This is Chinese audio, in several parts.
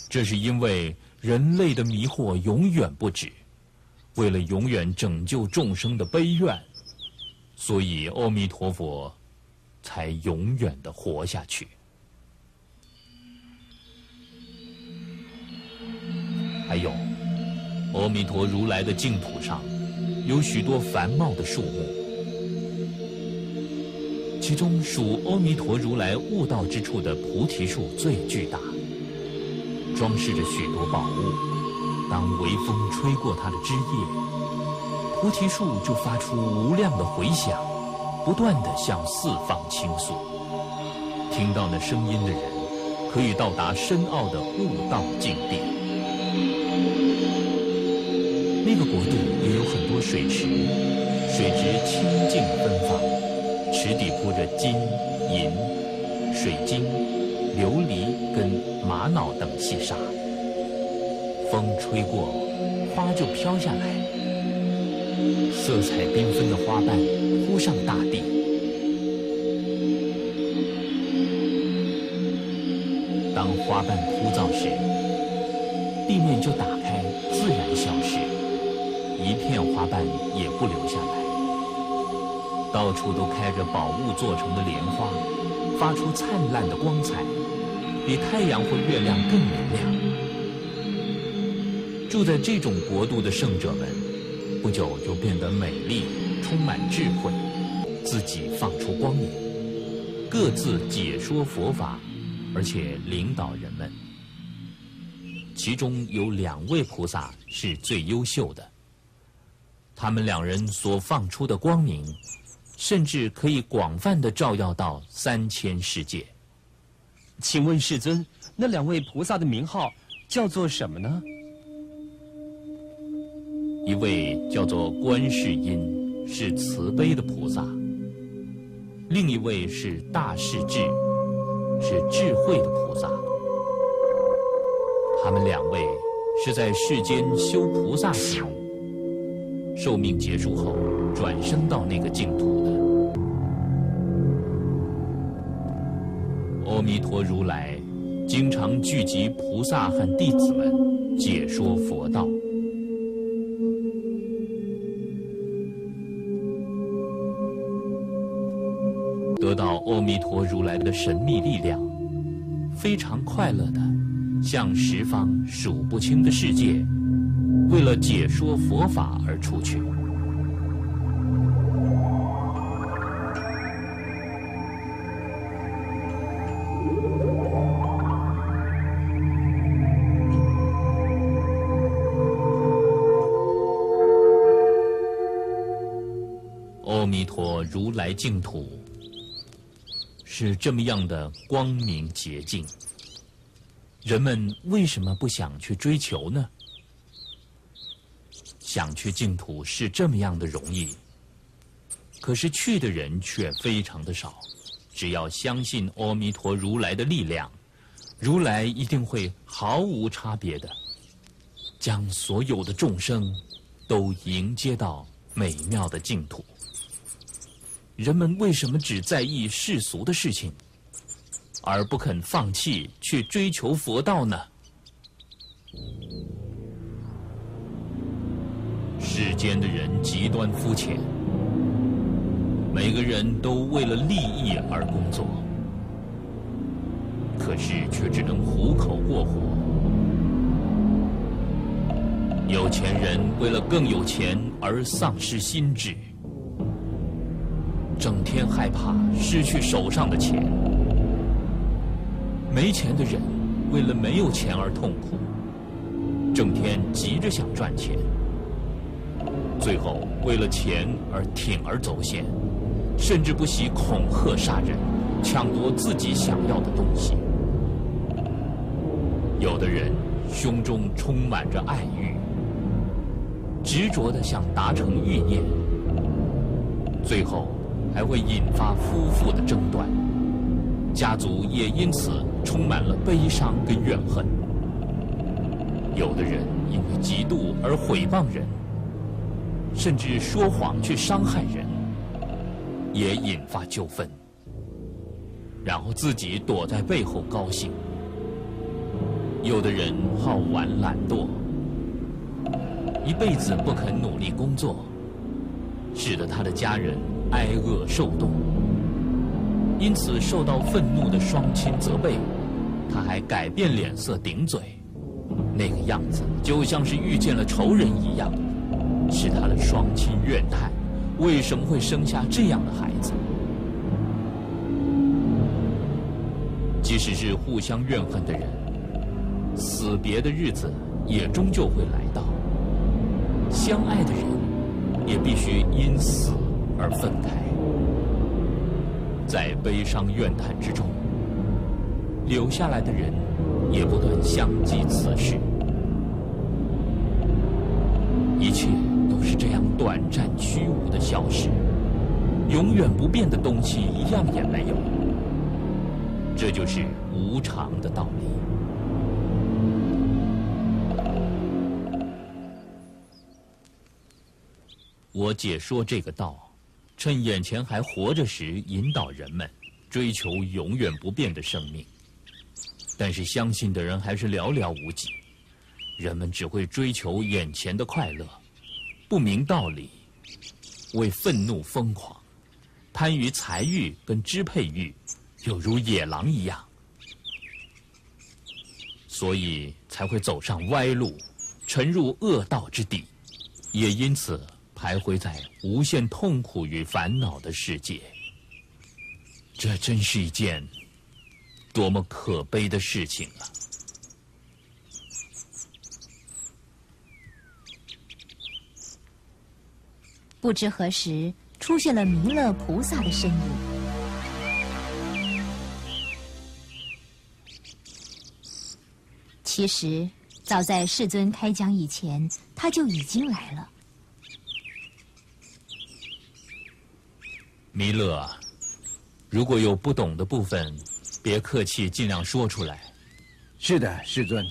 这是因为人类的迷惑永远不止，为了永远拯救众生的悲愿，所以阿弥陀佛才永远的活下去。还有，阿弥陀如来的净土上有许多繁茂的树木，其中属阿弥陀如来悟道之处的菩提树最巨大，装饰着许多宝物。当微风吹过它的枝叶，菩提树就发出无量的回响，不断地向四方倾诉。听到那声音的人，可以到达深奥的悟道境地。那个国度也有很多水池，水质清净芬芳，池底铺着金、银、水晶、琉璃跟玛瑙等细沙。风吹过，花就飘下来，色彩缤纷的花瓣铺上大地。当花瓣枯燥时，地面就打开，自然消失，一片花瓣也不留下来。到处都开着宝物做成的莲花，发出灿烂的光彩，比太阳或月亮更明亮。住在这种国度的圣者们，不久就变得美丽，充满智慧，自己放出光明，各自解说佛法，而且领导人们。其中有2位菩萨是最优秀的，他们2人所放出的光明，甚至可以广泛地照耀到3000世界。请问世尊，那2位菩萨的名号叫做什么呢？一位叫做观世音，是慈悲的菩萨；另一位是大势至，是智慧的菩萨。他们2位是在世间修菩萨行，寿命结束后转生到那个净土的。阿弥陀如来经常聚集菩萨和弟子们，解说佛道。得到阿弥陀如来的神秘力量，非常快乐地向十方数不清的世界，为了解说佛法而出去。阿弥陀如来净土是这么样的光明洁净，人们为什么不想去追求呢？想去净土是这么样的容易，可是去的人却非常的少。只要相信阿弥陀如来的力量，如来一定会毫无差别的将所有的众生都迎接到美妙的净土。人们为什么只在意世俗的事情，而不肯放弃去追求佛道呢？世间的人极端肤浅，每个人都为了利益而工作，可是却只能糊口过活。有钱人为了更有钱而丧失心智，整天害怕失去手上的钱。没钱的人为了没有钱而痛苦，整天急着想赚钱，最后为了钱而铤而走险，甚至不惜恐吓杀人，抢夺自己想要的东西。有的人胸中充满着爱欲，执着地想达成欲念，最后还会引发夫妇的争端，家族也因此充满了悲伤跟怨恨。有的人因为嫉妒而毁谤人，甚至说谎去伤害人，也引发纠纷，然后自己躲在背后高兴。有的人好玩懒惰，一辈子不肯努力工作，使得他的家人挨饿受冻，因此受到愤怒的双亲责备，他还改变脸色顶嘴，那个样子就像是遇见了仇人一样，使他的双亲怨叹为什么会生下这样的孩子。即使是互相怨恨的人，死别的日子也终究会来到，相爱的人也必须因死而分开。在悲伤怨叹之中，留下来的人也不断相继此事，一切都是这样短暂虚无的消失，永远不变的东西一样也没有。这就是无常的道理。我解说这个道，趁眼前还活着时，引导人们追求永远不变的生命。但是相信的人还是寥寥无几，人们只会追求眼前的快乐，不明道理，为愤怒疯狂，贪于财欲跟支配欲，有如野狼一样，所以才会走上歪路，沉入恶道之地，也因此徘徊在无限痛苦与烦恼的世界。这真是一件多么可悲的事情啊！不知何时出现了弥勒菩萨的身影。其实，早在世尊开讲以前，他就已经来了。弥勒啊，如果有不懂的部分，别客气，尽量说出来。是的，世尊。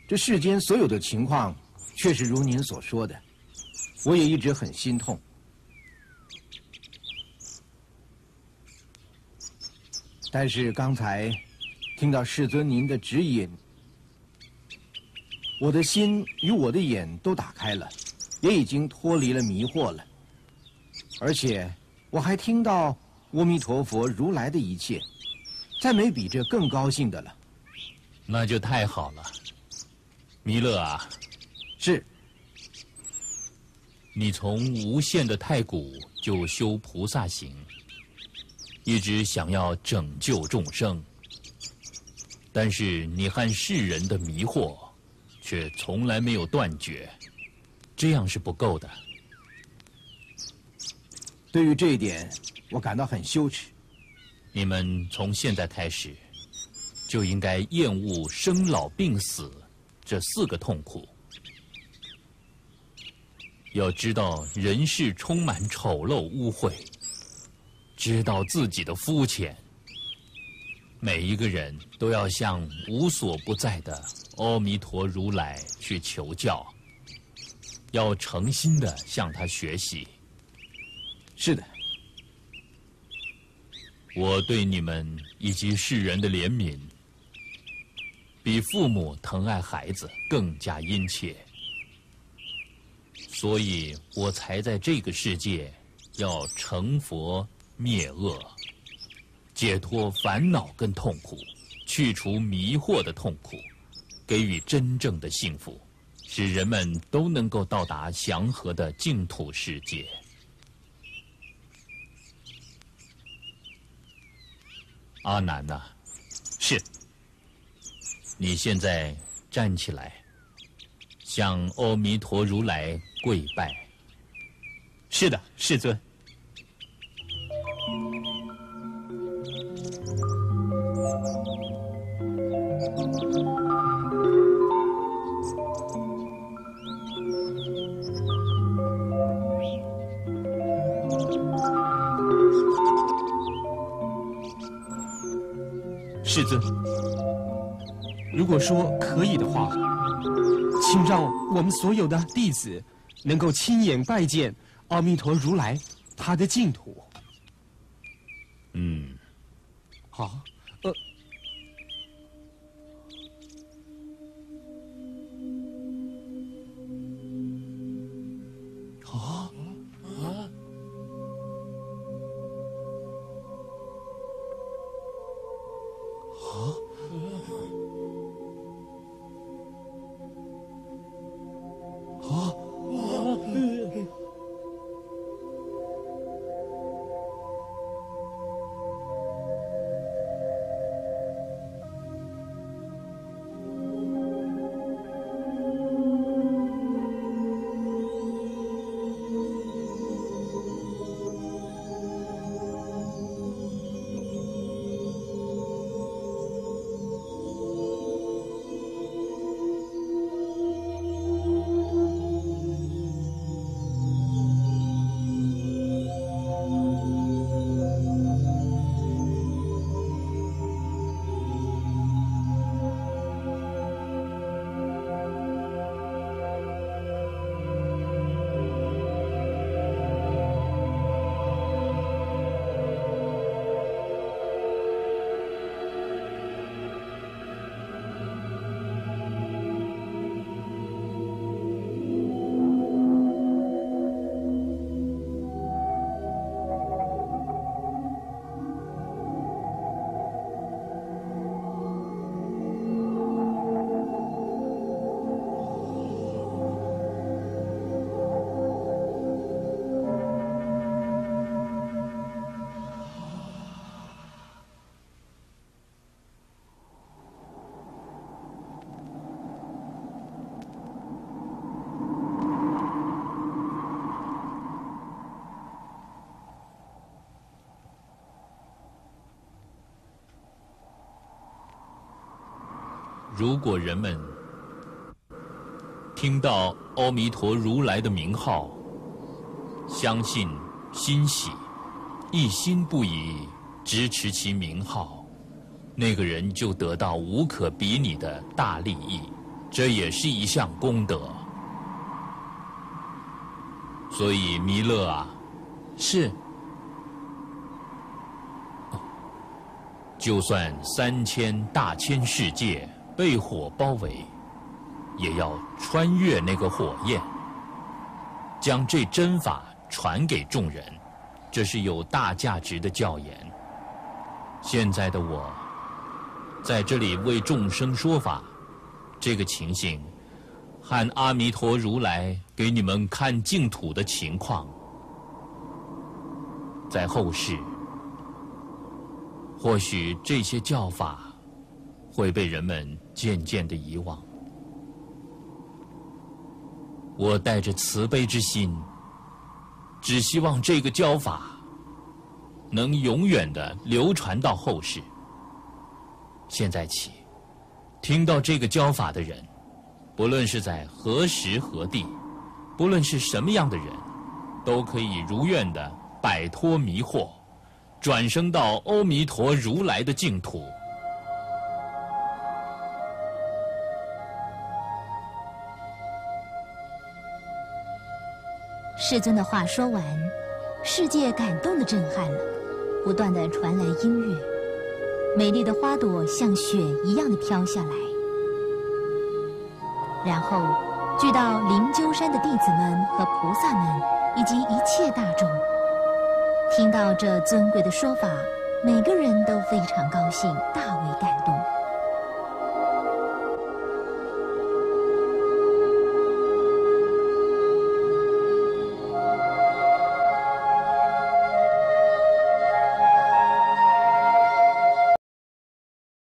这世间所有的情况，确实如您所说的，我也一直很心痛。但是刚才听到世尊您的指引，我的心与我的眼都打开了，也已经脱离了迷惑了。而且我还听到阿弥陀佛如来的一切，再没比这更高兴的了。那就太好了。弥勒啊，是。你从无限的太古就修菩萨行，一直想要拯救众生，但是你和世人的迷惑却从来没有断绝，这样是不够的。对于这一点，我感到很羞耻。你们从现在开始，就应该厌恶生老病死这4个痛苦。要知道人世充满丑陋污秽，知道自己的肤浅。每一个人都要向无所不在的阿弥陀如来去求教，要诚心的向他学习。是的，我对你们以及世人的怜悯，比父母疼爱孩子更加殷切，所以我才在这个世界要成佛灭恶，解脱烦恼跟痛苦，去除迷惑的痛苦，给予真正的幸福，使人们都能够到达祥和的净土世界。阿难呐，是。你现在站起来，向阿弥陀如来跪拜。是的，世尊。世尊，如果说可以的话，请让我们所有的弟子能够亲眼拜见阿弥陀如来他的净土。嗯，好，如果人们听到阿弥陀如来的名号，相信、欣喜、一心不已支持其名号，那个人就得到无可比拟的大利益，这也是一项功德。所以弥勒啊，是。就算3000大千世界被火包围，也要穿越那个火焰，将这真法传给众人，这是有大价值的教言。现在的我在这里为众生说法，这个情形和阿弥陀如来给你们看净土的情况，在后世或许这些教法会被人们渐渐地遗忘。我带着慈悲之心，只希望这个教法能永远地流传到后世。现在起，听到这个教法的人，不论是在何时何地，不论是什么样的人，都可以如愿地摆脱迷惑，转生到阿弥陀如来的净土。世尊的话说完，世界感动的震撼了，不断的传来音乐，美丽的花朵像雪一样的飘下来。然后聚到灵鹫山的弟子们和菩萨们以及一切大众，听到这尊贵的说法，每个人都非常高兴，大为感